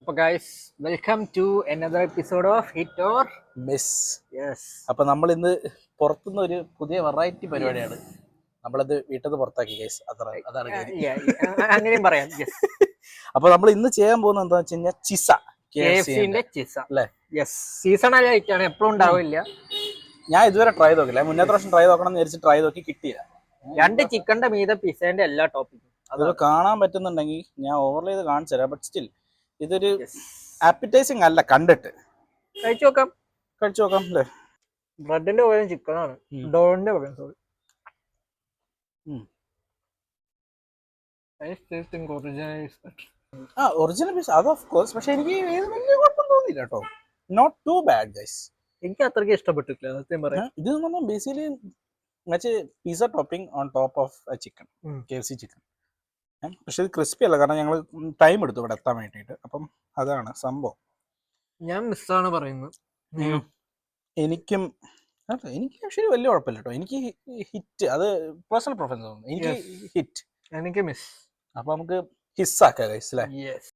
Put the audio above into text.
അപ്പോൾ guys welcome to another episode of Hit or miss. Yes. അപ്പൊ നമ്മൾ ഇന്ന് പുറത്തുനിന്ന് ഒരു പുതിയ വെറൈറ്റി പരിപാടിയാണ്. നമ്മളത് വീട്ടിൽ നിന്ന് പുറത്താക്കി ഗൈസ്. അതാണ് കാര്യം. അങ്ങനെയും പറയാം. Yes. അപ്പൊ നമ്മൾ ഇന്ന് ചെയ്യാൻ പോകുന്നത് എന്താ വെച്ച് കഴിഞ്ഞാൽ ചിസ, KFCന്റെ ചിസ അല്ലേ? യെസ്, സീസണൽ ആയിട്ടാണ്, എപ്പോഴും ഉണ്ടാവില്ല. ഞാൻ ഇതുവരെ ട്രൈ നോക്കില്ല. മുന്നത്തെ പ്രാവശ്യം ട്രൈ നോക്കണം എന്ന് വിചാരിച്ച് ട്രൈ നോക്കി കിട്ടിയില്ല. 2 ചിക്കന്റെ മീതെ പിസേന്റെ എല്ലാ ടോപ്പിക്കും അത് കാണാൻ പറ്റുന്നുണ്ടെങ്കിൽ ഞാൻ ഓവർലേ ചെയ്ത് കാണിച്ചു തരാം. ബട്ട് സ്റ്റിൽ ഇതൊരു ആപ്പിറ്റൈസിങ് അല്ല. കണ്ടിട്ട് കഴിച്ചു നോക്കാം അല്ലേ? ബ്രെഡിന്റെ പകരം ചിക്കനാണ്, ഡോറിന്റെ പകരം. സോറി, ഒറിജിനൽ പീസ് അത് ഓഫ് കോഴ്സ്. പക്ഷെ എനിക്ക് വലിയ കുഴപ്പം തോന്നിയില്ല കേട്ടോ. Not too bad guys. എനിക്ക് അത്രയ്ക്ക് ഇഷ്ടപ്പെട്ടിട്ടില്ല സത്യം പറയാം. ഇത് ബേസിക്കലി മറ്റേ pizza topping on top of chicken, KFC chicken. പക്ഷെ ഇത് ക്രിസ്പി അല്ല, കാരണം ഞങ്ങൾ ടൈം എടുത്തു ഇവിടെ എത്താൻ വേണ്ടിയിട്ട്. അപ്പം അതാണ് സംഭവം. ഞാൻ മിസ്സാണ് പറയുന്നത്. എനിക്ക് ആക്ച്വലി വലിയ കുഴപ്പമില്ല കേട്ടോ. എനിക്ക് ഹിറ്റ്, അത് പേഴ്സണൽ പ്രിഫറൻസ് തോന്നുന്നു. എനിക്ക് ഹിറ്റ്, എനിക്ക് മിസ്. അപ്പൊ നമുക്ക് ഹിസ്സാക്കാം ഗൈസ് അല്ലേ? യെസ്.